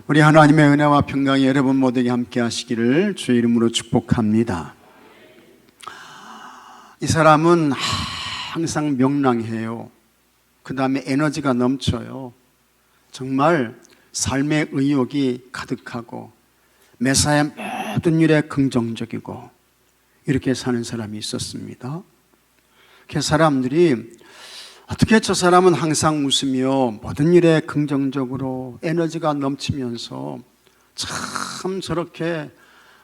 우리 하나님의 은혜와 평강이 여러분 모두에게 함께 하시기를 주의 이름으로 축복합니다. 이 사람은 항상 명랑해요. 그 다음에 에너지가 넘쳐요. 정말 삶의 의욕이 가득하고 매사에 모든 일에 긍정적이고 이렇게 사는 사람이 있었습니다. 그 사람들이 어떻게 저 사람은 항상 웃으며 모든 일에 긍정적으로 에너지가 넘치면서 참 저렇게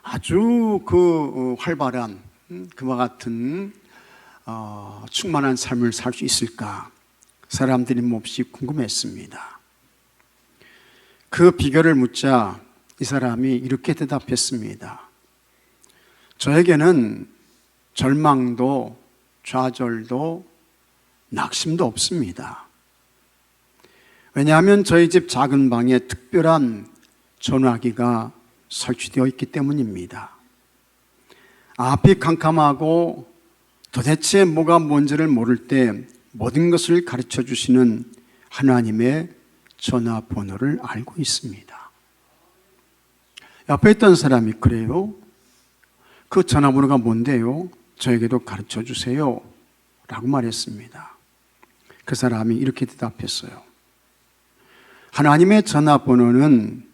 아주 활발한 그와 같은 충만한 삶을 살 수 있을까? 사람들이 몹시 궁금했습니다. 그 비결을 묻자 이 사람이 이렇게 대답했습니다. 저에게는 절망도 좌절도 낙심도 없습니다. 왜냐하면 저희 집 작은 방에 특별한 전화기가 설치되어 있기 때문입니다. 앞이 캄캄하고 도대체 뭐가 뭔지를 모를 때 모든 것을 가르쳐 주시는 하나님의 전화번호를 알고 있습니다. 옆에 있던 사람이 그래요? 그 전화번호가 뭔데요? 저에게도 가르쳐 주세요 라고 말했습니다. 그 사람이 이렇게 대답했어요. 하나님의 전화번호는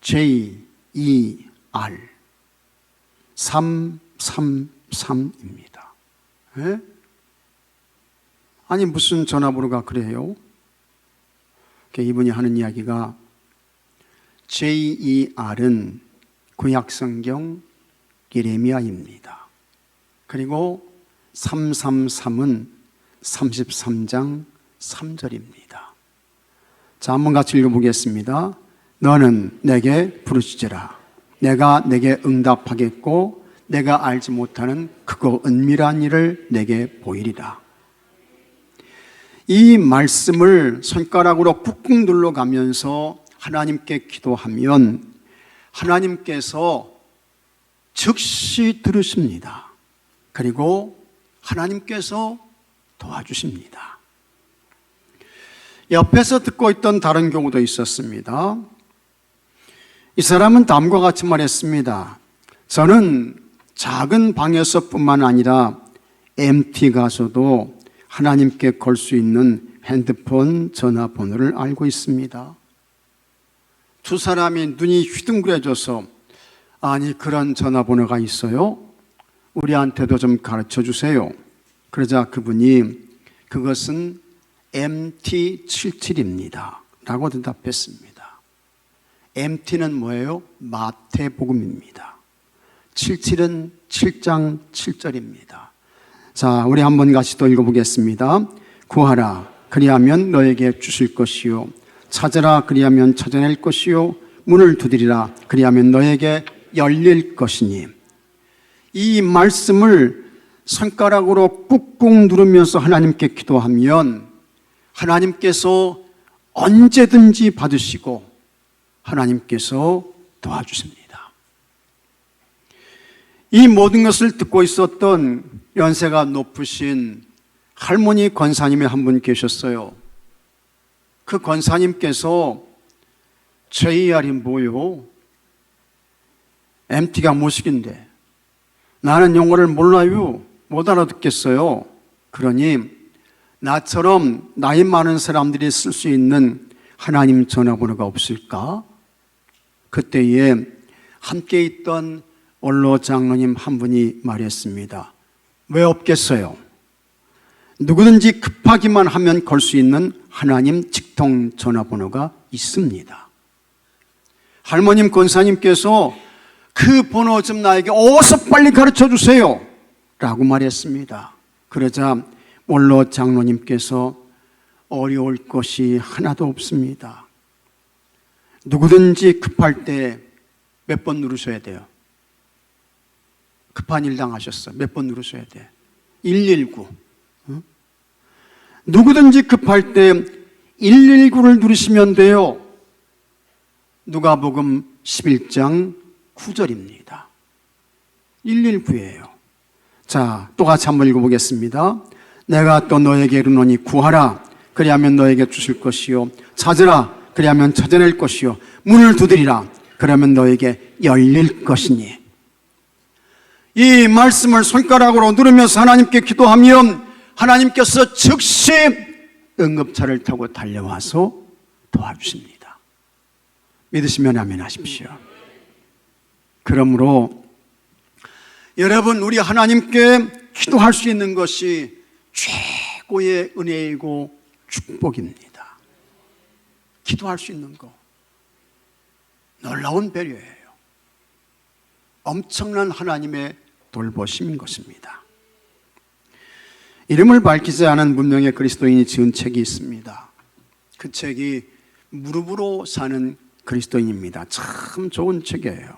JER 333입니다. 에? 아니 무슨 전화번호가 그래요? 이분이 하는 이야기가 JER은 구약성경 예레미야입니다. 그리고 333은 33장 3절입니다. 자, 한번 같이 읽어보겠습니다. 너는 내게 부르짖으라. 내가 내게 응답하겠고 내가 알지 못하는 크고 은밀한 일을 내게 보이리라. 이 말씀을 손가락으로 꾹꾹 눌러가면서 하나님께 기도하면 하나님께서 즉시 들으십니다. 그리고 하나님께서 도와주십니다. 옆에서 듣고 있던 다른 경우도 있었습니다. 이 사람은 다음과 같이 말했습니다. 저는 작은 방에서 뿐만 아니라 MT 가서도 하나님께 걸 수 있는 핸드폰 전화번호를 알고 있습니다. 두 사람이 눈이 휘둥그레져서 아니 그런 전화번호가 있어요? 우리한테도 좀 가르쳐 주세요. 그러자 그분이 그것은 MT77입니다 라고 대답했습니다. MT는 뭐예요? 마태복음입니다. 77은 7장 7절입니다. 자, 우리 한번 같이 또 읽어보겠습니다. 구하라 그리하면 너에게 주실 것이요 찾으라 그리하면 찾아낼 것이요 문을 두드리라 그리하면 너에게 열릴 것이니. 이 말씀을 손가락으로 꾹꾹 누르면서 하나님께 기도하면 하나님께서 언제든지 받으시고 하나님께서 도와주십니다. 이 모든 것을 듣고 있었던 연세가 높으신 할머니 권사님이 한 분 계셨어요. 그 권사님께서 JER이 뭐요? MT가 무엇이긴데 나는 영어를 몰라요. 못 알아듣겠어요. 그러니 나처럼 나이 많은 사람들이 쓸 수 있는 하나님 전화번호가 없을까? 그때에 함께 있던 원로 장로님 한 분이 말했습니다. 왜 없겠어요? 누구든지 급하기만 하면 걸 수 있는 하나님 직통 전화번호가 있습니다. 할머님 권사님께서 그 번호 좀 나에게 어서 빨리 가르쳐 주세요 라고 말했습니다. 그러자 원로 장로님께서 어려울 것이 하나도 없습니다. 누구든지 급할 때 몇 번 누르셔야 돼요? 급한 일 당하셨어. 몇 번 누르셔야 돼? 119. 누구든지 급할 때 119를 누르시면 돼요. 누가복음 11장 9절입니다. 119예요. 자, 또 같이 한번 읽어보겠습니다. 내가 또 너에게 이르노니 구하라 그리하면 너에게 주실 것이요 찾으라 그리하면 찾아낼 것이요 문을 두드리라 그러면 너에게 열릴 것이니. 이 말씀을 손가락으로 누르면서 하나님께 기도하면 하나님께서 즉시 응급차를 타고 달려와서 도와주십니다. 믿으시면 아멘 하십시오. 그러므로 여러분, 우리 하나님께 기도할 수 있는 것이 최고의 은혜이고 축복입니다. 기도할 수 있는 거 놀라운 배려예요. 엄청난 하나님의 돌보심인 것입니다. 이름을 밝히지 않은 문명의 그리스도인이 지은 책이 있습니다. 그 책이 무릎으로 사는 그리스도인입니다. 참 좋은 책이에요.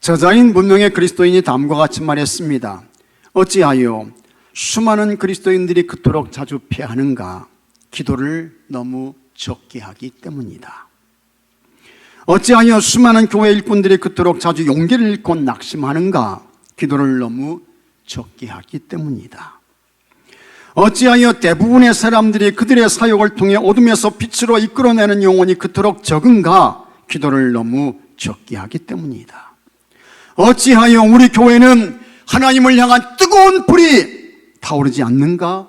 저자인 문명의 그리스도인이 다음과 같이 말했습니다. 어찌하여 수많은 그리스도인들이 그토록 자주 피하는가? 기도를 너무 적게 하기 때문이다. 어찌하여 수많은 교회 일꾼들이 그토록 자주 용기를 잃고 낙심하는가? 기도를 너무 적게 하기 때문이다. 어찌하여 대부분의 사람들이 그들의 사역을 통해 어둠에서 빛으로 이끌어내는 영혼이 그토록 적은가? 기도를 너무 적게 하기 때문이다. 어찌하여 우리 교회는 하나님을 향한 뜨거운 불이 타오르지 않는가?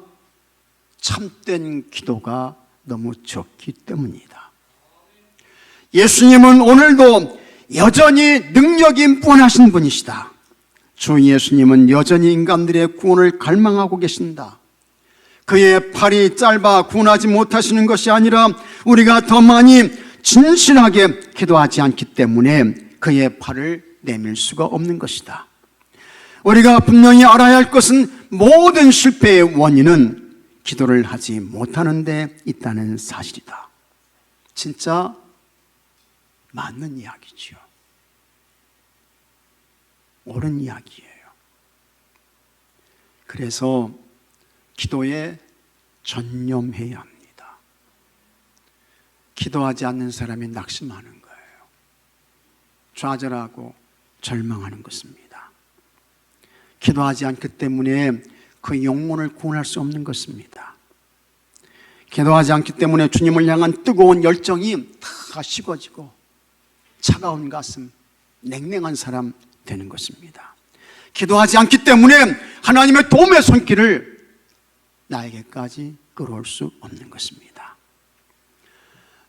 참된 기도가 너무 적기 때문이다. 예수님은 오늘도 여전히 능력이 무한하신 분이시다. 주 예수님은 여전히 인간들의 구원을 갈망하고 계신다. 그의 팔이 짧아 구원하지 못하시는 것이 아니라 우리가 더 많이 진실하게 기도하지 않기 때문에 그의 팔을 내밀 수가 없는 것이다. 우리가 분명히 알아야 할 것은 모든 실패의 원인은 기도를 하지 못하는 데 있다는 사실이다. 진짜 맞는 이야기지요. 옳은 이야기예요. 그래서 기도에 전념해야 합니다. 기도하지 않는 사람이 낙심하는 거예요. 좌절하고 절망하는 것입니다. 기도하지 않기 때문에 그 영혼을 구원할 수 없는 것입니다. 기도하지 않기 때문에 주님을 향한 뜨거운 열정이 다 식어지고 차가운 가슴, 냉랭한 사람 되는 것입니다. 기도하지 않기 때문에 하나님의 도움의 손길을 나에게까지 끌어올 수 없는 것입니다.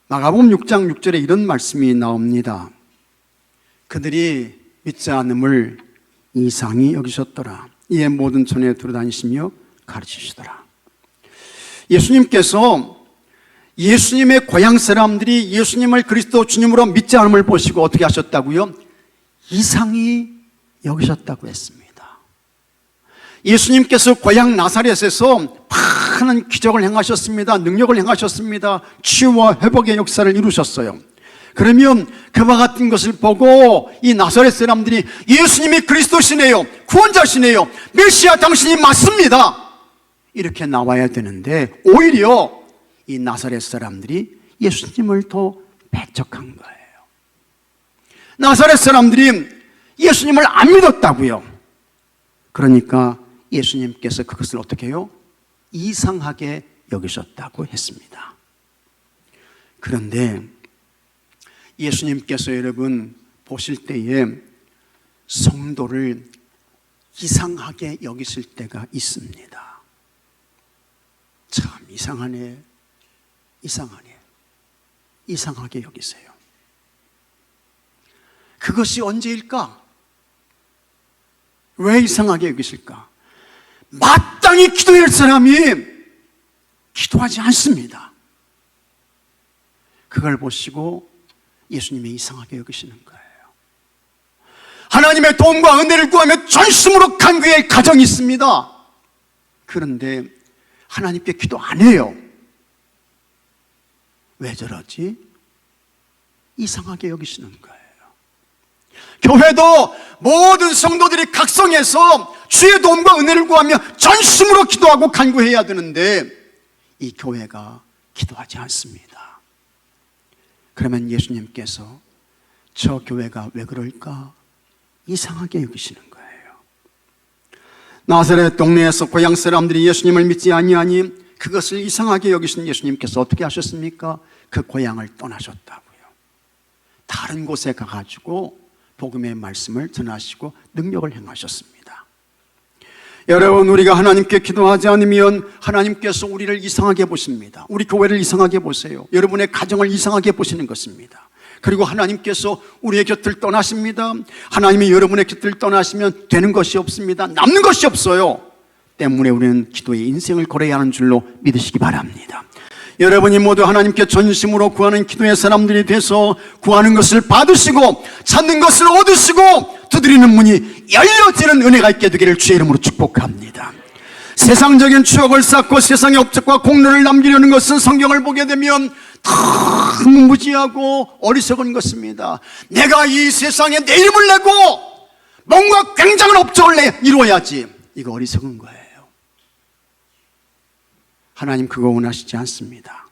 마가복음 6장 6절에 이런 말씀이 나옵니다. 그들이 믿지 않음을 이상히 여기셨더라. 이에 모든 전에 두루다니시며 가르치시더라. 예수님께서 예수님의 고향 사람들이 예수님을 그리스도 주님으로 믿지 않음을 보시고 어떻게 하셨다고요? 이상히 여기셨다고 했습니다. 예수님께서 고향 나사렛에서 많은 기적을 행하셨습니다. 능력을 행하셨습니다. 치유와 회복의 역사를 이루셨어요. 그러면 그와 같은 것을 보고 이 나사렛 사람들이 예수님이 그리스도시네요, 구원자시네요, 메시아 당신이 맞습니다, 이렇게 나와야 되는데 오히려 이 나사렛 사람들이 예수님을 더 배척한 거예요. 나사렛 사람들이 예수님을 안 믿었다고요. 그러니까 예수님께서 그것을 어떻게 해요? 이상하게 여기셨다고 했습니다. 그런데 예수님께서 여러분 보실 때에 성도를 이상하게 여기실 때가 있습니다. 참 이상하네, 이상하네, 이상하게 여기세요. 그것이 언제일까? 왜 이상하게 여기실까? 마땅히 기도해야 할 사람이 기도하지 않습니다. 그걸 보시고 예수님이 이상하게 여기시는 거예요. 하나님의 도움과 은혜를 구하며 전심으로 간구해야 할 가정이 있습니다. 그런데 하나님께 기도 안 해요. 왜 저러지? 이상하게 여기시는 거예요. 교회도 모든 성도들이 각성해서 주의 도움과 은혜를 구하며 전심으로 기도하고 간구해야 되는데 이 교회가 기도하지 않습니다. 그러면 예수님께서 저 교회가 왜 그럴까? 이상하게 여기시는 거예요. 나사렛 동네에서 고향 사람들이 예수님을 믿지 아니하니 그것을 이상하게 여기신 예수님께서 어떻게 하셨습니까? 그 고향을 떠나셨다고요. 다른 곳에 가가지고 복음의 말씀을 전하시고 능력을 행하셨습니다. 여러분, 우리가 하나님께 기도하지 않으면 하나님께서 우리를 이상하게 보십니다. 우리 교회를 이상하게 보세요. 여러분의 가정을 이상하게 보시는 것입니다. 그리고 하나님께서 우리의 곁을 떠나십니다. 하나님이 여러분의 곁을 떠나시면 되는 것이 없습니다. 남는 것이 없어요. 때문에 우리는 기도의 인생을 걸어야 하는 줄로 믿으시기 바랍니다. 여러분이 모두 하나님께 전심으로 구하는 기도의 사람들이 돼서 구하는 것을 받으시고 찾는 것을 얻으시고 두드리는 문이 열려지는 은혜가 있게 되기를 주의 이름으로 축복합니다. 세상적인 추억을 쌓고 세상의 업적과 공로를 남기려는 것은 성경을 보게 되면 너무 무지하고 어리석은 것입니다. 내가 이 세상에 내 이름을 내고 뭔가 굉장한 업적을 이루어야지. 이거 어리석은 거예요. 하나님 그거 원하시지 않습니다.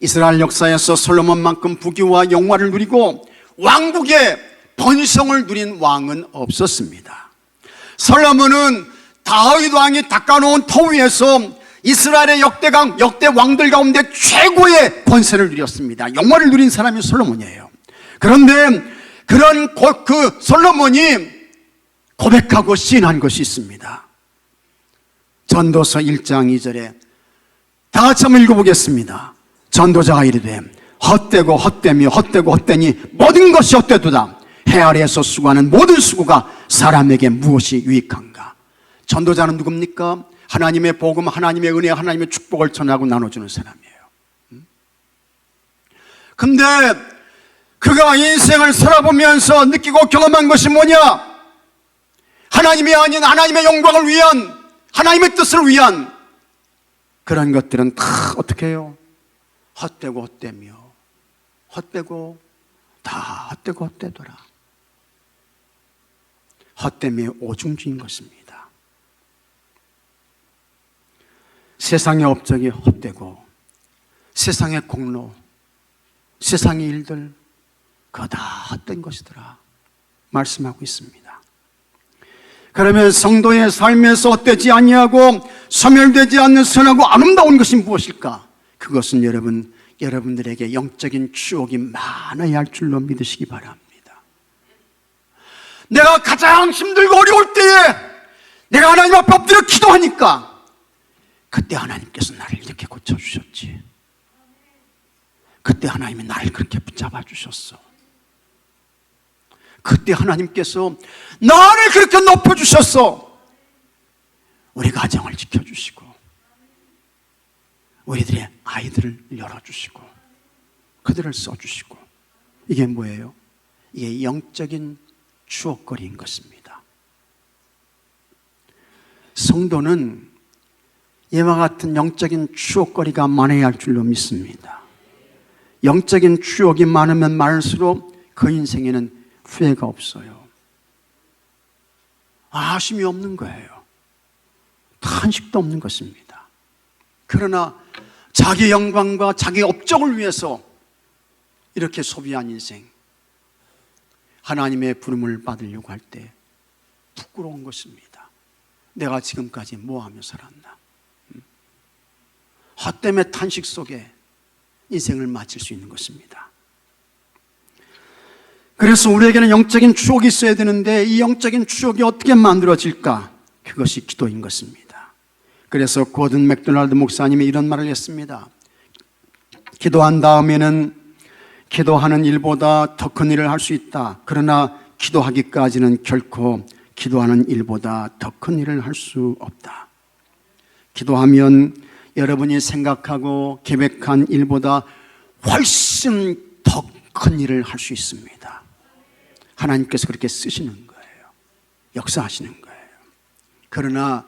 이스라엘 역사에서 솔로몬만큼 부귀와 영화를 누리고 왕국의 번성을 누린 왕은 없었습니다. 솔로몬은 다윗 왕이 닦아놓은 터 위에서 이스라엘의 역대 왕들 가운데 최고의 권세를 누렸습니다. 영화를 누린 사람이 솔로몬이에요. 그런데 그런 그 솔로몬이 고백하고 시인한 것이 있습니다. 전도서 1장 2절에 다 같이 한번 읽어보겠습니다. 전도자가 이르되 헛되고 헛되며 헛되고 헛되니 모든 것이 헛되도다. 해 아래에서 수고하는 모든 수고가 사람에게 무엇이 유익한가? 전도자는 누굽니까? 하나님의 복음, 하나님의 은혜, 하나님의 축복을 전하고 나눠주는 사람이에요. 근데 그가 인생을 살아보면서 느끼고 경험한 것이 뭐냐? 하나님이 아닌 하나님의 영광을 위한, 하나님의 뜻을 위한 그런 것들은 다 어떻게 해요? 헛되고 헛되며 헛되고 다 헛되고 헛되더라. 헛되며 오중주인 것입니다. 세상의 업적이 헛되고 세상의 공로, 세상의 일들 그거 다 헛된 것이더라 말씀하고 있습니다. 그러면 성도의 삶에서 헛되지 아니하고 소멸되지 않는 선하고 아름다운 것이 무엇일까? 그것은 여러분들에게 영적인 추억이 많아야 할 줄로 믿으시기 바랍니다. 내가 가장 힘들고 어려울 때에 내가 하나님 앞에 엎드려 기도하니까 그때 하나님께서 나를 이렇게 고쳐주셨지. 그때 하나님이 나를 그렇게 붙잡아 주셨어. 그때 하나님께서 나를 그렇게 높여주셨어. 우리 가정을 지켜주시고 우리들의 아이들을 열어주시고 그들을 써주시고 이게 뭐예요? 이게 영적인 추억거리인 것입니다. 성도는 이와 같은 영적인 추억거리가 많아야 할 줄로 믿습니다. 영적인 추억이 많으면 많을수록 그 인생에는 후회가 없어요. 아쉬움이 없는 거예요. 탄식도 없는 것입니다. 그러나 자기 영광과 자기 업적을 위해서 이렇게 소비한 인생, 하나님의 부름을 받으려고 할 때 부끄러운 것입니다. 내가 지금까지 뭐하며 살았나? 헛됨의 탄식 속에 인생을 마칠 수 있는 것입니다. 그래서 우리에게는 영적인 추억이 있어야 되는데 이 영적인 추억이 어떻게 만들어질까? 그것이 기도인 것입니다. 그래서 고든 맥도날드 목사님이 이런 말을 했습니다. 기도한 다음에는 기도하는 일보다 더 큰 일을 할 수 있다. 그러나 기도하기까지는 결코 기도하는 일보다 더 큰 일을 할 수 없다. 기도하면 여러분이 생각하고 계획한 일보다 훨씬 더 큰 일을 할 수 있습니다. 하나님께서 그렇게 쓰시는 거예요. 역사하시는 거예요. 그러나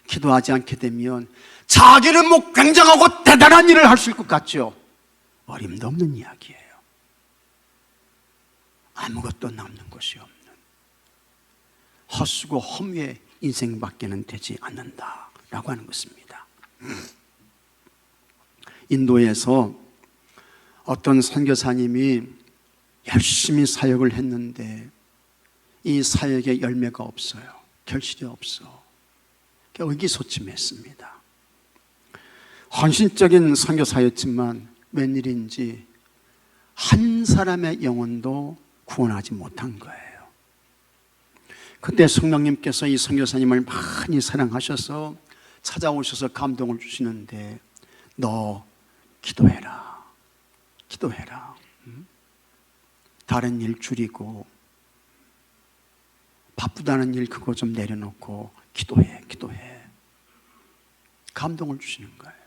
기도하지 않게 되면 자기는 뭐 굉장하고 대단한 일을 할 수 있을 것 같죠? 어림도 없는 이야기예요. 아무것도 남는 것이 없는 헛수고 허무의 인생밖에는 되지 않는다라고 하는 것입니다. 인도에서 어떤 선교사님이 열심히 사역을 했는데 이 사역에 열매가 없어요. 결실이 없어. 의기소침했습니다. 헌신적인 선교사였지만 웬일인지 한 사람의 영혼도 구원하지 못한 거예요. 그때 성령님께서 이 선교사님을 많이 사랑하셔서 찾아오셔서 감동을 주시는데, 너 기도해라, 기도해라. 다른 일 줄이고 바쁘다는 일 그거 좀 내려놓고 기도해, 기도해. 감동을 주시는 거예요.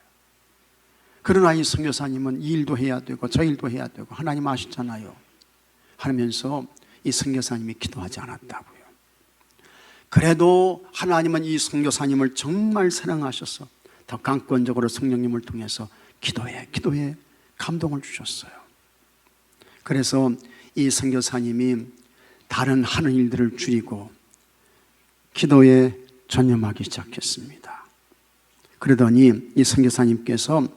그러나 이 선교사님은 이 일도 해야 되고 저 일도 해야 되고 하나님 아시잖아요 하면서 이 선교사님이 기도하지 않았다고요. 그래도 하나님은 이 선교사님을 정말 사랑하셔서 더 강권적으로 성령님을 통해서 기도해, 기도해 감동을 주셨어요. 그래서 이 선교사님이 다른 하는 일들을 줄이고 기도에 전념하기 시작했습니다. 그러더니 이 선교사님께서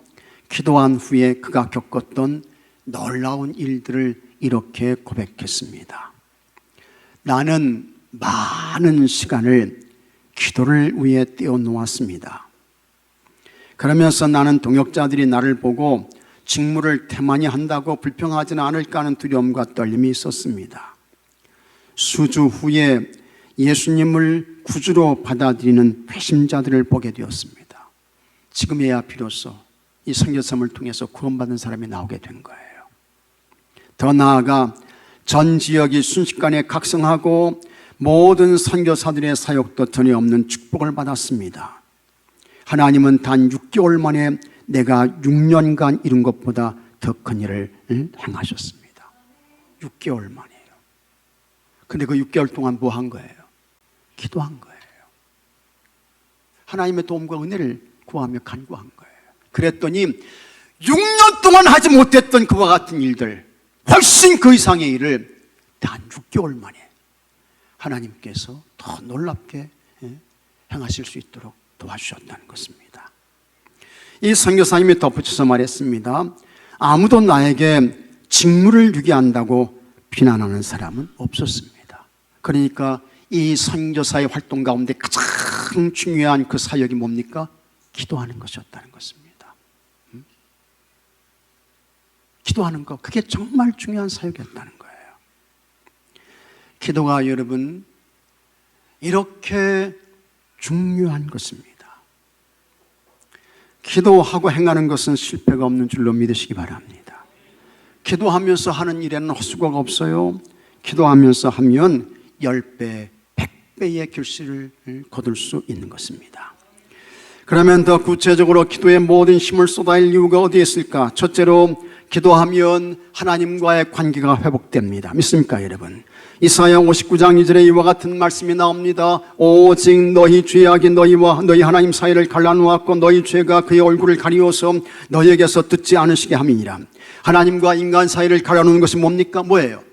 기도한 후에 그가 겪었던 놀라운 일들을 이렇게 고백했습니다. 나는 많은 시간을 기도를 위해 떼어놓았습니다. 그러면서 나는 동역자들이 나를 보고 직무를 태만히 한다고 불평하지는 않을까 하는 두려움과 떨림이 있었습니다. 수주 후에 예수님을 구주로 받아들이는 배신자들을 보게 되었습니다. 지금에야 비로소 이 선교사님을 통해서 구원받은 사람이 나오게 된 거예요. 더 나아가 전 지역이 순식간에 각성하고 모든 선교사들의 사역도 전혀 없는 축복을 받았습니다. 하나님은 단 6개월 만에 내가 6년간 이룬 것보다 더 큰 일을 행하셨습니다. 6개월 만이에요. 근데 그 6개월 동안 뭐 한 거예요? 기도한 거예요. 하나님의 도움과 은혜를 구하며 간구한 거예요. 그랬더니 6년 동안 하지 못했던 그와 같은 일들, 훨씬 그 이상의 일을 단 6개월 만에 하나님께서 더 놀랍게 행하실 수 있도록 도와주셨다는 것입니다. 이 선교사님이 덧붙여서 말했습니다. 아무도 나에게 직무를 유기한다고 비난하는 사람은 없었습니다. 그러니까 이 선교사의 활동 가운데 가장 중요한 그 사역이 뭡니까? 기도하는 것이었다는 것입니다. 기도하는 것, 그게 정말 중요한 사역이었다는 거예요. 기도가 여러분 이렇게 중요한 것입니다. 기도하고 행하는 것은 실패가 없는 줄로 믿으시기 바랍니다. 기도하면서 하는 일에는 헛수고가 없어요. 기도하면서 하면 10배, 100배의 결실을 거둘 수 있는 것입니다. 그러면 더 구체적으로 기도에 모든 힘을 쏟아낼 이유가 어디에 있을까? 첫째로 기도하면 하나님과의 관계가 회복됩니다. 믿습니까 여러분? 이사야 59장 2절에 이와 같은 말씀이 나옵니다. 오직 너희 죄악이 너희와 너희 하나님 사이를 갈라놓았고 너희 죄가 그의 얼굴을 가리워서 너희에게서 듣지 않으시게 함이니라. 하나님과 인간 사이를 가려놓는 것이 뭡니까? 뭐예요?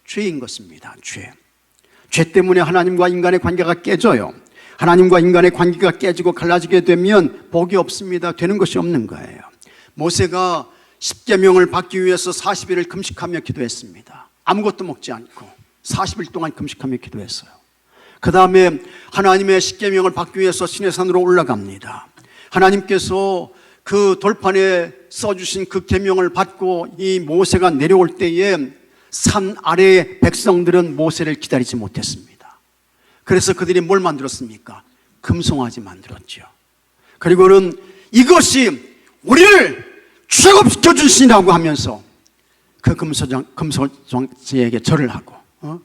죄인 것입니다. 죄 때문에 하나님과 인간의 관계가 깨져요. 하나님과 인간의 관계가 깨지고 갈라지게 되면 복이 없습니다. 되는 것이 없는 거예요. 모세가 10계명을 받기 위해서 40일을 금식하며 기도했습니다. 아무것도 먹지 않고 40일 동안 금식하며 기도했어요. 그 다음에 하나님의 10계명을 받기 위해서 시내산으로 올라갑니다. 하나님께서 그 돌판에 써주신 그 계명을 받고 이 모세가 내려올 때에 산 아래의 백성들은 모세를 기다리지 못했습니다. 그래서 그들이 뭘 만들었습니까? 금송아지 만들었죠. 그리고는 이것이 우리를 출애굽시켜 신이라고 하면서 그 금송아지에게 절을 하고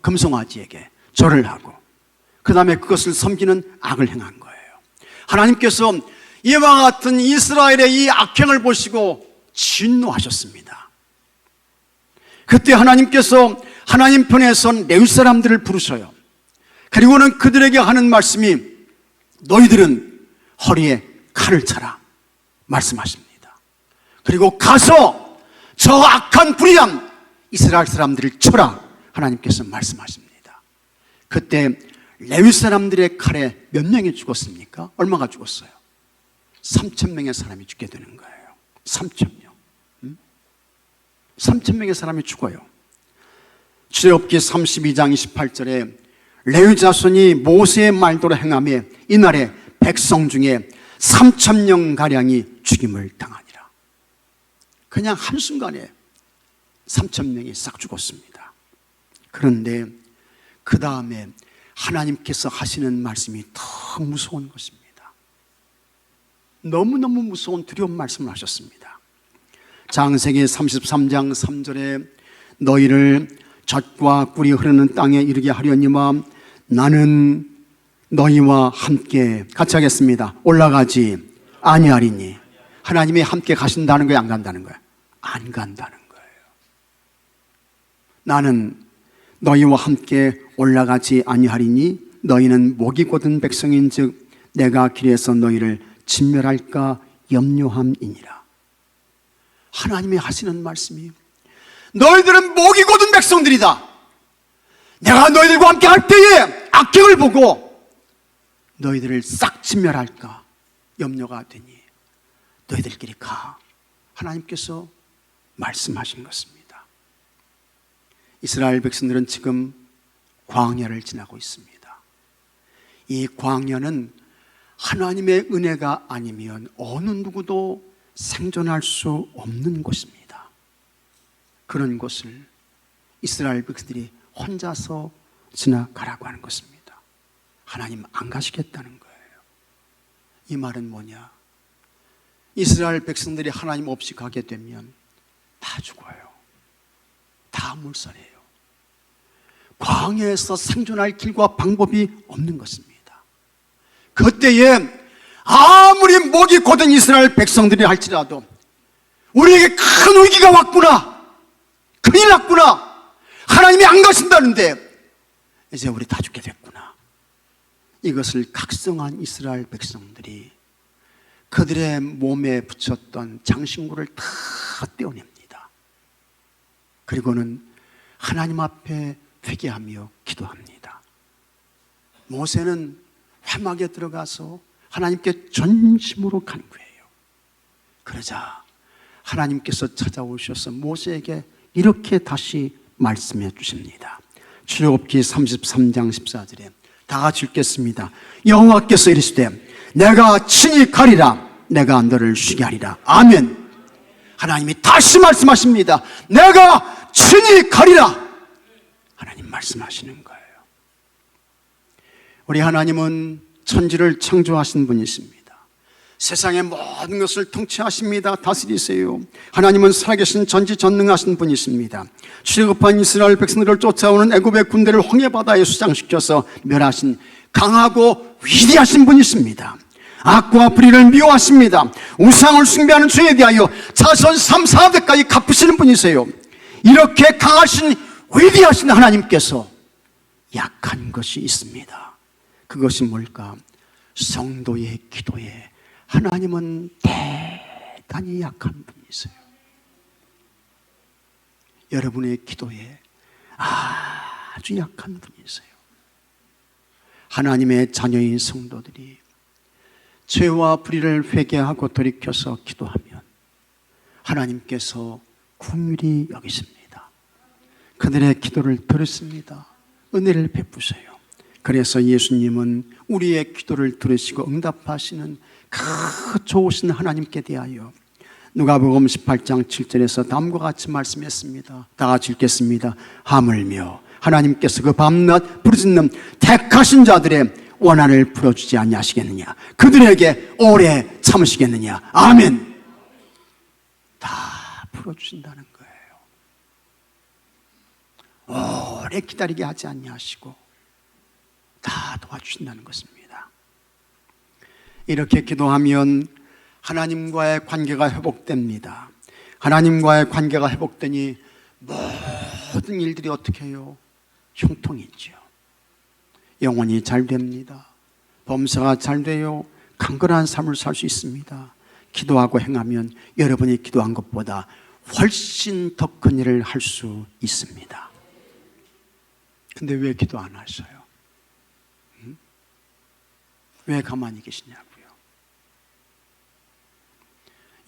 금송아지에게 절을 하고 그 다음에 그것을 섬기는 악을 행한 거예요. 하나님께서 이와 같은 이스라엘의 이 악행을 보시고 진노하셨습니다. 그때 하나님께서 하나님 편에 선 레위 사람들을 부르셔요. 그리고는 그들에게 하는 말씀이 너희들은 허리에 칼을 차라 말씀하십니다. 그리고 가서 저 악한 불의한 이스라엘 사람들을 쳐라 하나님께서 말씀하십니다. 그때 레위 사람들의 칼에 몇 명이 죽었습니까? 얼마가 죽었어요? 3,000명의 사람이 죽게 되는 거예요. 3,000명. 3,000명의 사람이 죽어요. 출애굽기 32장 28절에 레위 자손이 모세의 말대로 행하며 이날에 백성 중에 3,000명가량이 죽임을 당하니라. 그냥 한순간에 3,000명이 싹 죽었습니다. 그런데 그 다음에 하나님께서 하시는 말씀이 더 무서운 것입니다. 너무너무 무서운 두려운 말씀을 하셨습니다. 창세기 33장 3절에 너희를 젖과 꿀이 흐르는 땅에 이르게 하려니와 나는 너희와 함께 같이 하겠습니다. 올라가지 아니하리니. 하나님이 함께 가신다는 거예요? 안 간다는 거예요? 안 간다는 거예요. 나는 너희와 함께 올라가지 아니하리니 너희는 목이 곧은 백성인즉 내가 길에서 너희를 진멸할까 염려함이니라. 하나님이 하시는 말씀이 너희들은 목이 곧은 백성들이다. 내가 너희들과 함께 할 때에 악경을 보고 너희들을 싹 진멸할까 염려가 되니 너희들끼리 가. 하나님께서 말씀하신 것입니다. 이스라엘 백성들은 지금 광야를 지나고 있습니다. 이 광야는 하나님의 은혜가 아니면 어느 누구도 생존할 수 없는 곳입니다. 그런 곳을 이스라엘 백성들이 혼자서 지나가라고 하는 것입니다. 하나님 안 가시겠다는 거예요. 이 말은 뭐냐? 이스라엘 백성들이 하나님 없이 가게 되면 다 죽어요. 다 물살이에요. 광야에서 생존할 길과 방법이 없는 것입니다. 그때에 아무리 목이 곧은 이스라엘 백성들이 할지라도 우리에게 큰 위기가 왔구나, 큰일 났구나, 하나님이 안 가신다는데 이제 우리 다 죽게 됐구나, 이것을 각성한 이스라엘 백성들이 그들의 몸에 붙였던 장신구를 다 떼어냅니다. 그리고는 하나님 앞에 회개하며 기도합니다. 모세는 회막에 들어가서 하나님께 전심으로 간구해요. 그러자 하나님께서 찾아오셔서 모세에게 이렇게 다시 말씀해 주십니다. 출애굽기 33장 14절에 다 같이 읽겠습니다. 여호와께서 이르시되 내가 친히 가리라. 내가 너를 쉬게 하리라. 아멘. 하나님이 다시 말씀하십니다. 내가 친히 가리라. 하나님 말씀하시는 거예요. 우리 하나님은 천지를 창조하신 분이십니다. 세상의 모든 것을 통치하십니다. 다스리세요. 하나님은 살아계신 전지전능하신 분이십니다. 출애굽한 이스라엘 백성들을 쫓아오는 애굽의 군대를 홍해바다에 수장시켜서 멸하신 강하고 위대하신 분이십니다. 악과 불의를 미워하십니다. 우상을 숭배하는 죄에 대하여 자손 3, 4대까지 갚으시는 분이세요. 이렇게 강하신 위대하신 하나님께서 약한 것이 있습니다. 그것이 뭘까? 성도의 기도에 하나님은 대단히 약한 분이세요. 여러분의 기도에 아주 약한 분이세요. 하나님의 자녀인 성도들이 죄와 불의를 회개하고 돌이켜서 기도하면 하나님께서 긍휼히 여기십니다. 그들의 기도를 들으십니다. 은혜를 베푸세요. 그래서 예수님은 우리의 기도를 들으시고 응답하시는 그 좋으신 하나님께 대하여 누가복음 18장 7절에서 다음과 같이 말씀했습니다. 다 같이 읽겠습니다. 하물며 하나님께서 그 밤낮 부르짖는 택하신 자들의 원한을 풀어주지 아니하시겠느냐? 그들에게 오래 참으시겠느냐? 아멘. 다 풀어주신다는 거예요. 오래 기다리게 하지 아니하시고 다 도와주신다는 것입니다. 이렇게 기도하면 하나님과의 관계가 회복됩니다. 하나님과의 관계가 회복되니 모든 일들이 어떻게 해요? 형통이죠. 영혼이 잘 됩니다. 범사가 잘 돼요. 강건한 삶을 살 수 있습니다. 기도하고 행하면 여러분이 기도한 것보다 훨씬 더 큰 일을 할 수 있습니다. 근데 왜 기도 안 하셔요? 왜 가만히 계시냐고요?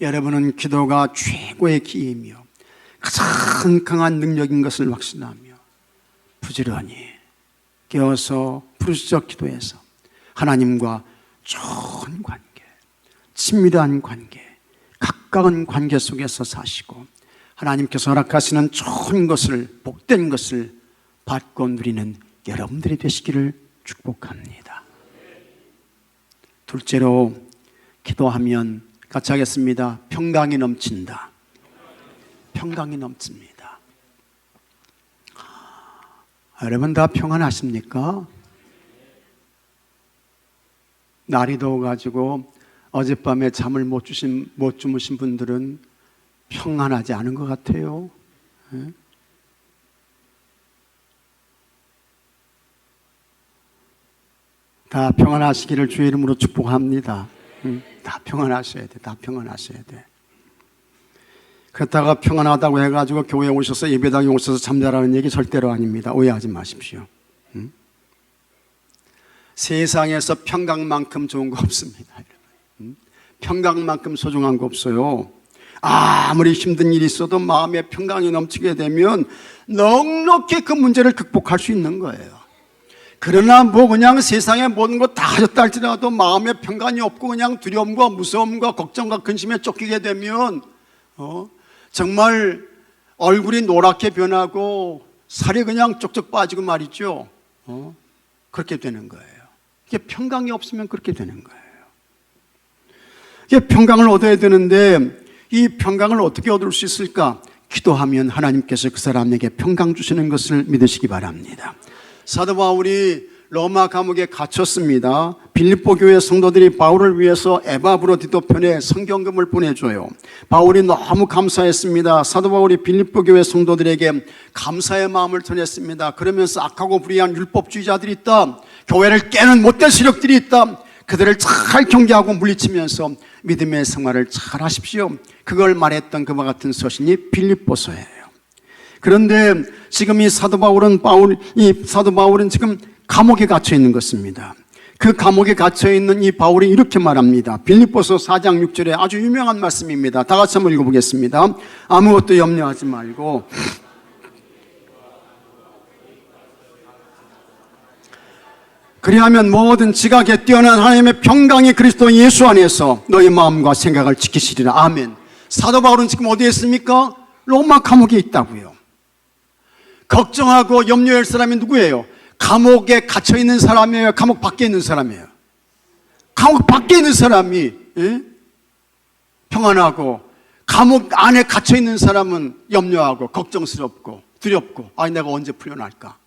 여러분은 기도가 최고의 기회이며 가장 강한 능력인 것을 확신하며 부지런히 깨어서 부르짖어 기도해서 하나님과 좋은 관계, 친밀한 관계, 가까운 관계 속에서 사시고 하나님께서 허락하시는 좋은 것을, 복된 것을 받고 누리는 여러분들이 되시기를 축복합니다. 둘째로, 기도하면 같이 하겠습니다. 평강이 넘친다. 평강이 넘칩니다. 여러분 다 평안하십니까? 날이 더워가지고 어젯밤에 잠을 못 주무신 분들은 평안하지 않은 것 같아요. 네? 다 평안하시기를 주의 이름으로 축복합니다. 다 평안하셔야 돼. 다 평안하셔야 돼. 그렇다가 평안하다고 해가지고 교회에 오셔서 예배당에 오셔서 잠자라는 얘기 절대로 아닙니다. 오해하지 마십시오. 세상에서 평강만큼 좋은 거 없습니다. 평강만큼 소중한 거 없어요. 아무리 힘든 일이 있어도 마음에 평강이 넘치게 되면 넉넉히 그 문제를 극복할 수 있는 거예요. 그러나 뭐 그냥 세상의 모든 거 다 하셨다 할지라도 마음에 평강이 없고 그냥 두려움과 무서움과 걱정과 근심에 쫓기게 되면 정말 얼굴이 노랗게 변하고 살이 그냥 쪽쪽 빠지고 말이죠. 그렇게 되는 거예요. 이게 평강이 없으면 그렇게 되는 거예요. 이게 평강을 얻어야 되는데 이 평강을 어떻게 얻을 수 있을까? 기도하면 하나님께서 그 사람에게 평강 주시는 것을 믿으시기 바랍니다. 사도 바울이 로마 감옥에 갇혔습니다. 빌립보 교회 성도들이 바울을 위해서 에바브로디도 편에 성경금을 보내줘요. 바울이 너무 감사했습니다. 사도 바울이 빌립보 교회 성도들에게 감사의 마음을 전했습니다. 그러면서 악하고 불의한 율법주의자들이 있다, 교회를 깨는 못된 세력들이 있다, 그들을 잘 경계하고 물리치면서 믿음의 생활을 잘 하십시오. 그걸 말했던 그와 같은 서신이 빌립보서예요. 그런데 지금 이 사도 바울은 지금 감옥에 갇혀 있는 것입니다. 그 감옥에 갇혀 있는 이 바울이 이렇게 말합니다. 빌립보서 4장 6절에 아주 유명한 말씀입니다. 다 같이 한번 읽어보겠습니다. 아무것도 염려하지 말고 그리하면 뭐든 지각에 뛰어난 하나님의 평강이 그리스도 예수 안에서 너희 마음과 생각을 지키시리라. 아멘. 사도 바울은 지금 어디에 있습니까? 로마 감옥에 있다고요. 걱정하고 염려할 사람이 누구예요? 감옥에 갇혀 있는 사람이에요? 감옥 밖에 있는 사람이에요? 감옥 밖에 있는 사람이 평안하고, 감옥 안에 갇혀 있는 사람은 염려하고 걱정스럽고 두렵고, 내가 언제 풀려날까?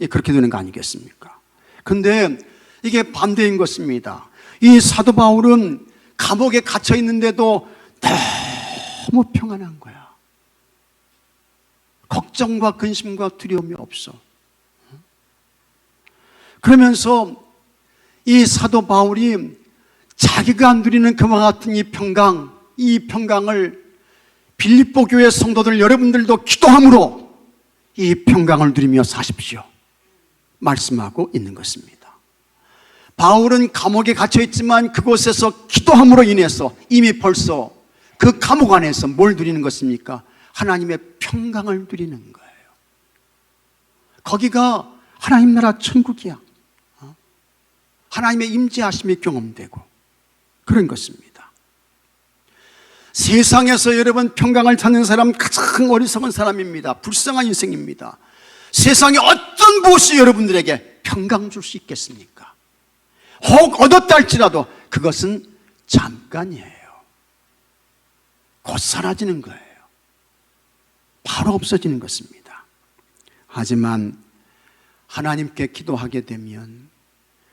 그렇게 되는 거 아니겠습니까? 근데 이게 반대인 것입니다. 이 사도 바울은 감옥에 갇혀 있는데도 너무 평안한 거야. 걱정과 근심과 두려움이 없어. 그러면서 이 사도 바울이 자기가 누리는 그와 같은 이 평강을 빌립보 교회 성도들 여러분들도 기도함으로 이 평강을 누리며 사십시오 말씀하고 있는 것입니다. 바울은 감옥에 갇혀 있지만 그곳에서 기도함으로 인해서 이미 벌써 그 감옥 안에서 뭘 누리는 것입니까? 하나님의 평강을 누리는 거예요. 거기가 하나님 나라 천국이야. 하나님의 임재하심이 경험되고 그런 것입니다. 세상에서 여러분 평강을 찾는 사람 가장 어리석은 사람입니다. 불쌍한 인생입니다. 세상에 어떤 무엇이 여러분들에게 평강 줄 수 있겠습니까? 혹 얻었다 할지라도 그것은 잠깐이에요. 곧 사라지는 거예요. 바로 없어지는 것입니다. 하지만 하나님께 기도하게 되면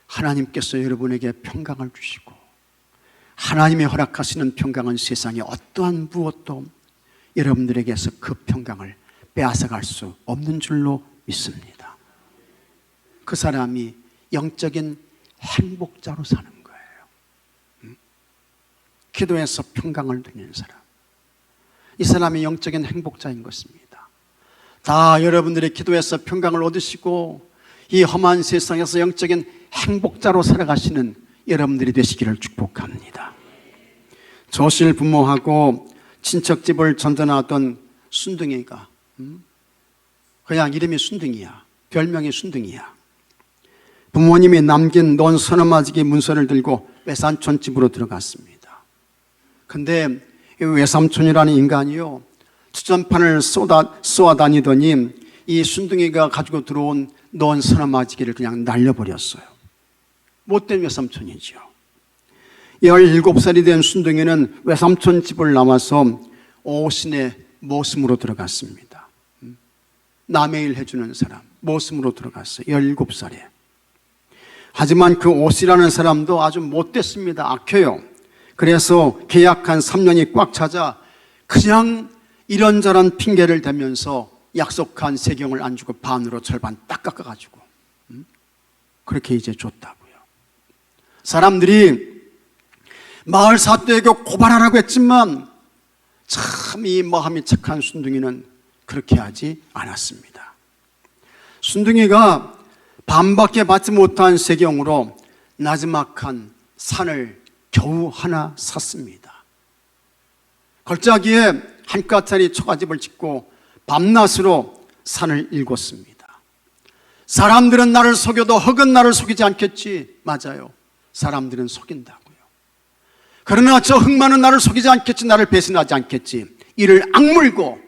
하나님께서 여러분에게 평강을 주시고, 하나님이 허락하시는 평강은 세상에 어떠한 무엇도 여러분들에게서 그 평강을 빼앗아갈 수 없는 줄로 믿습니다. 그 사람이 영적인 행복자로 사는 거예요. 기도해서 평강을 누리는 사람, 이 사람이 영적인 행복자인 것입니다. 다 여러분들이 기도해서 평강을 얻으시고 이 험한 세상에서 영적인 행복자로 살아가시는 여러분들이 되시기를 축복합니다. 조실 부모하고 친척집을 전전하던 순둥이가, 그냥 이름이 순둥이야. 별명이 순둥이야. 부모님이 남긴 논 서너마지기 문서를 들고 외산촌 집으로 들어갔습니다. 근데 외삼촌이라는 인간이요, 투전판을 쏘아다니더니 이 순둥이가 가지고 들어온 넣은 서너마지기를 그냥 날려버렸어요. 못된 외삼촌이죠. 17살이 된 순둥이는 외삼촌 집을 나와서 오신의 모습으로 들어갔습니다. 남의 일 해주는 사람, 모습으로 들어갔어요. 17살에. 하지만 그 오시라는 사람도 아주 못됐습니다. 악해요. 그래서 계약한 3년이 꽉 차자 그냥 이런저런 핑계를 대면서 약속한 세경을 안 주고 반으로 절반 딱 깎아가지고 그렇게 이제 줬다고요. 사람들이 마을 사또에게 고발하라고 했지만 참 이 마음이 착한 순둥이는 그렇게 하지 않았습니다. 순둥이가 반밖에 받지 못한 세경으로 나지막한 산을 겨우 하나 샀습니다. 걸작기에 한 가짜리 초가집을 짓고 밤낮으로 산을 일궜습니다. 사람들은 나를 속여도 흙은 나를 속이지 않겠지. 맞아요. 사람들은 속인다고요. 그러나 저 흙만은 나를 속이지 않겠지. 나를 배신하지 않겠지. 이를 악물고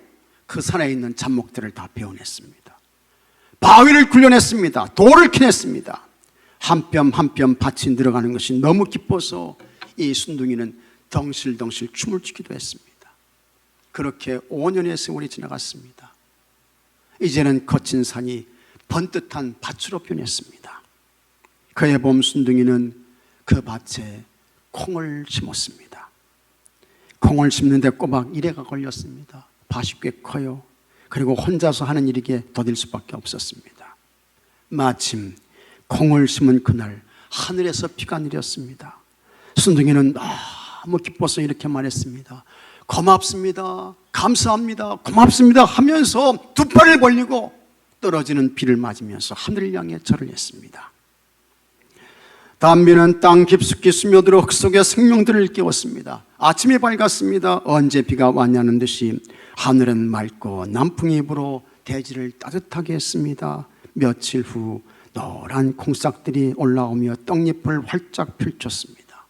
그 산에 있는 잡목들을 다 베어냈습니다. 바위를 굴려냈습니다. 돌을 캐냈습니다. 한 뼘 한 뼘 밭이 늘어가는 것이 너무 기뻐서 이 순둥이는 덩실덩실 춤을 추기도 했습니다. 그렇게 5년의 세월이 지나갔습니다. 이제는 거친 산이 번듯한 밭으로 변했습니다. 그해 봄 순둥이는 그 밭에 콩을 심었습니다. 콩을 심는데 꼬박 1해가 걸렸습니다. 밭이 꽤 커요. 그리고 혼자서 하는 일이기에 더딜 수밖에 없었습니다. 마침 콩을 심은 그날 하늘에서 비가 내렸습니다. 순둥이는 너무 기뻐서 이렇게 말했습니다. 고맙습니다. 감사합니다. 고맙습니다 하면서 두 팔을 벌리고 떨어지는 비를 맞으면서 하늘을 향해 절을 했습니다. 담비는 땅 깊숙이 스며들어 흙 속의 생명들을 깨웠습니다. 아침이 밝았습니다. 언제 비가 왔냐는 듯이 하늘은 맑고 남풍이 불어 대지를 따뜻하게 했습니다. 며칠 후 노란 콩싹들이 올라오며 떡잎을 활짝 펼쳤습니다.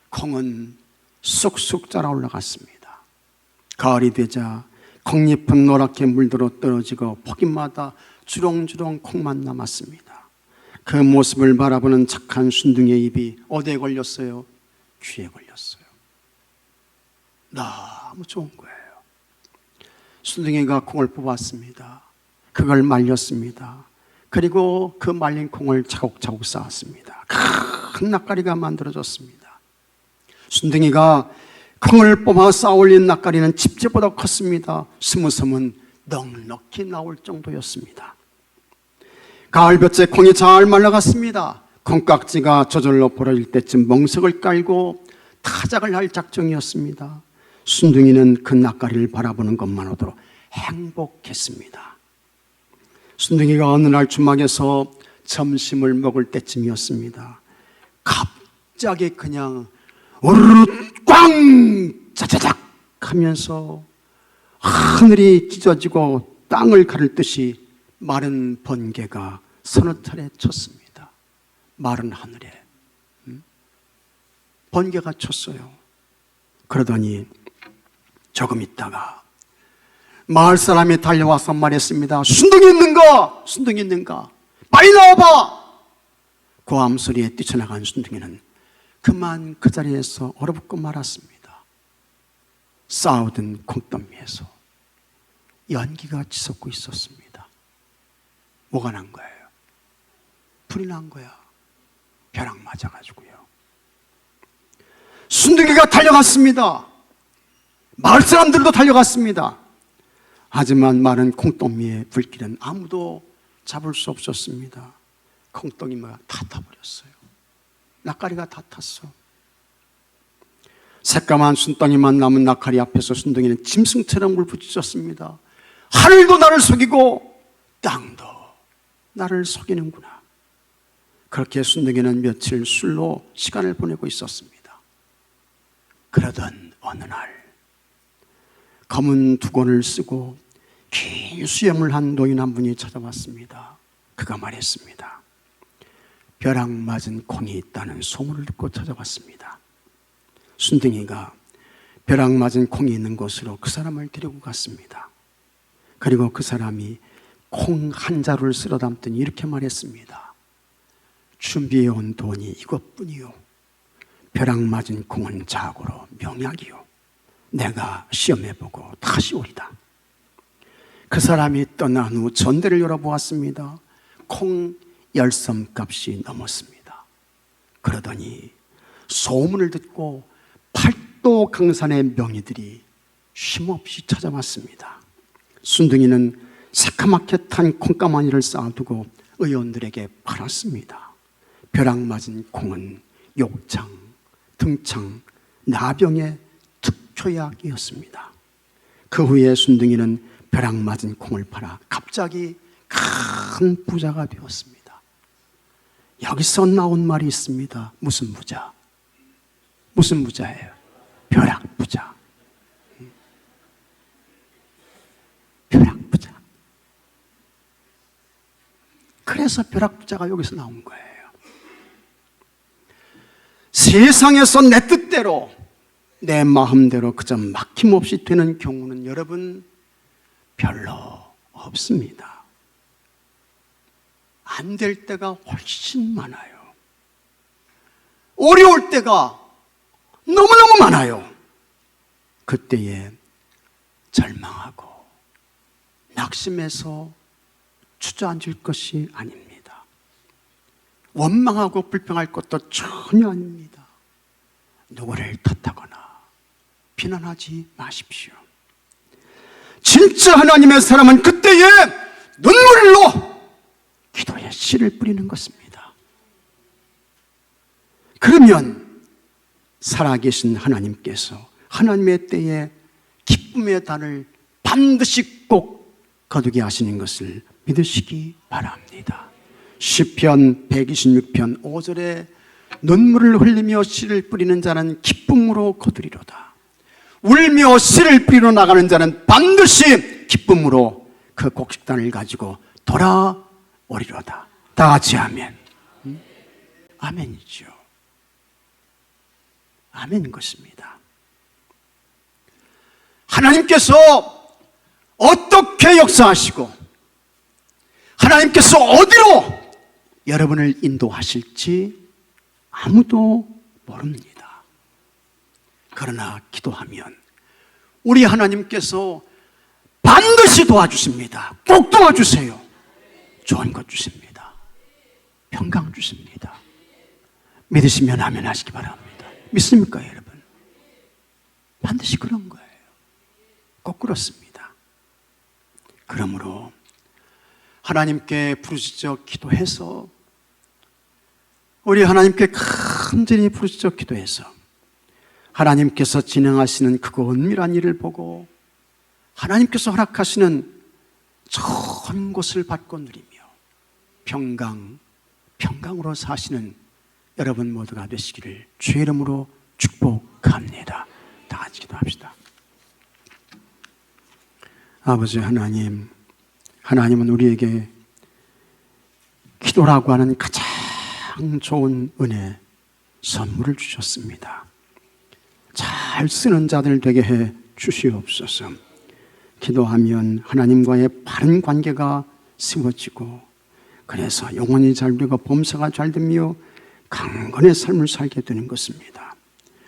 콩은 쑥쑥 자라 올라갔습니다. 가을이 되자 콩잎은 노랗게 물들어 떨어지고 포기마다 주렁주렁 콩만 남았습니다. 그 모습을 바라보는 착한 순둥이의 입이 어디에 걸렸어요? 귀에 걸렸어요. 너무 좋은 거예요. 순둥이가 콩을 뽑았습니다. 그걸 말렸습니다. 그리고 그 말린 콩을 차곡차곡 쌓았습니다. 큰 낫가리가 만들어졌습니다. 순둥이가 콩을 뽑아 쌓아올린 낫가리는 집재보다 컸습니다. 스무섬은 넉넉히 나올 정도였습니다. 가을볕에 콩이 잘 말라갔습니다. 콩깍지가 저절로 벌어질 때쯤 멍석을 깔고 타작을 할 작정이었습니다. 순둥이는 그 낫가리를 바라보는 것만으로도 행복했습니다. 순둥이가 어느 날 주막에서 점심을 먹을 때쯤이었습니다. 갑자기 그냥 우르르 꽝 짜자작 하면서 하늘이 찢어지고 땅을 가를 듯이 마른 번개가 서너 차례 쳤습니다. 마른 하늘에 번개가 쳤어요. 그러더니 조금 있다가 마을 사람이 달려와서 말했습니다. 순둥이 있는가? 순둥이 있는가? 빨리 나와봐! 고함 소리에 뛰쳐나간 순둥이는 그만 그 자리에서 얼어붙고 말았습니다. 쌓아둔 콩더미에서 연기가 치솟고 있었습니다. 뭐가 난 거예요? 불이 난 거야. 벼락 맞아가지고요. 순둥이가 달려갔습니다. 마을 사람들도 달려갔습니다. 하지만 마른 콩더미의 불길은 아무도 잡을 수 없었습니다. 콩더미가 다 타버렸어요. 낫가리가 다 탔어. 새까만 순덩이만 남은 낫가리 앞에서 순둥이는 짐승처럼 울부짖었습니다. 하늘도 나를 속이고 땅도 나를 속이는구나. 그렇게 순둥이는 며칠 술로 시간을 보내고 있었습니다. 그러던 어느 날 검은 두건을 쓰고 긴 수염을 한 노인 한 분이 찾아왔습니다. 그가 말했습니다. 벼락 맞은 콩이 있다는 소문을 듣고 찾아왔습니다. 순둥이가 벼락 맞은 콩이 있는 곳으로 그 사람을 데리고 갔습니다. 그리고 그 사람이 콩 한 자루를 쓸어 담더니 이렇게 말했습니다. 준비해온 돈이 이것뿐이요. 벼락 맞은 콩은 자고로 명약이요. 내가 시험해보고 다시 오리다. 그 사람이 떠난 후 전대를 열어보았습니다. 콩 10섬 값이 넘었습니다. 그러더니 소문을 듣고 팔도 강산의 명의들이 쉼없이 찾아왔습니다. 순둥이는 새카맣게 탄 콩가마니를 쌓아두고 의원들에게 팔았습니다. 벼락 맞은 콩은 욕창, 등창, 나병의 특효약이었습니다. 그 후에 순둥이는 벼락 맞은 콩을 팔아 갑자기 큰 부자가 되었습니다. 여기서 나온 말이 있습니다. 무슨 부자? 무슨 부자예요? 벼락 부자. 벼락 부자. 그래서 벼락 부자가 여기서 나온 거예요. 세상에서 내 뜻대로, 내 마음대로 그저 막힘없이 되는 경우는 여러분 별로 없습니다. 안 될 때가 훨씬 많아요. 어려울 때가 너무너무 많아요. 그때에 절망하고 낙심해서 주저앉을 것이 아닙니다. 원망하고 불평할 것도 전혀 아닙니다. 누구를 탓하거나 비난하지 마십시오. 진짜 하나님의 사람은 그때에 눈물로 기도에 씨를 뿌리는 것입니다. 그러면 살아계신 하나님께서 하나님의 때에 기쁨의 단을 반드시 꼭 거두게 하시는 것을 믿으시기 바랍니다. 시편 126편 5절에 눈물을 흘리며 씨를 뿌리는 자는 기쁨으로 거두리로다. 울며 씨를 뿌리러 나가는 자는 반드시 기쁨으로 그 곡식단을 가지고 돌아오리로다. 다 같이 아멘. 아멘이죠. 아멘인 것입니다. 하나님께서 어떻게 역사하시고 하나님께서 어디로 여러분을 인도하실지 아무도 모릅니다. 그러나 기도하면 우리 하나님께서 반드시 도와주십니다. 꼭 도와주세요. 좋은 것 주십니다. 평강 주십니다. 믿으시면 아멘 하시기 바랍니다. 믿습니까 여러분? 반드시 그런 거예요. 꼭 그렇습니다. 그러므로 하나님께 부르짖어 기도해서 우리 하나님께 간절히 부르짖어 기도해서 하나님께서 진행하시는 그 은밀한 일을 보고 하나님께서 허락하시는 좋은 것을 받고 누리며 평강으로 사시는 여러분 모두가 되시기를 주의 이름으로 축복합니다. 다 같이 기도합시다. 아버지 하나님, 하나님은 우리에게 기도라고 하는 가장 좋은 은혜, 선물을 주셨습니다. 잘 쓰는 자들 되게 해 주시옵소서. 기도하면 하나님과의 바른 관계가 세워지고 그래서 영혼이 잘 되고 범사가 잘 되며 강건의 삶을 살게 되는 것입니다.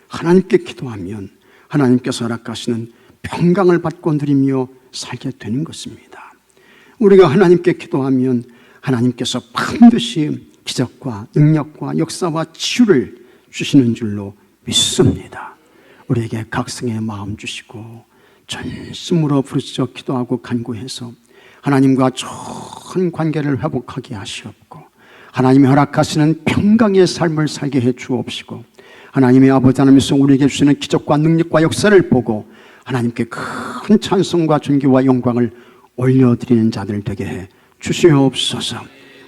하나님께 기도하면 하나님께서 허락하시는 평강을 받고 누리며 살게 되는 것입니다. 우리가 하나님께 기도하면 하나님께서 반드시 기적과 능력과 역사와 치유를 주시는 줄로 믿습니다. 우리에게 각성의 마음 주시고 전심으로 부르짖어 기도하고 간구해서 하나님과 좋은 관계를 회복하게 하시옵고 하나님이 허락하시는 평강의 삶을 살게 해 주옵시고 하나님의 아버지 하나님께서 우리에게 주시는 기적과 능력과 역사를 보고 하나님께 큰 찬송과 존귀와 영광을 올려드리는 자들 되게 해 주시옵소서.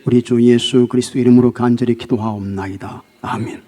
우리 주 예수 그리스도 이름으로 간절히 기도하옵나이다. 아멘.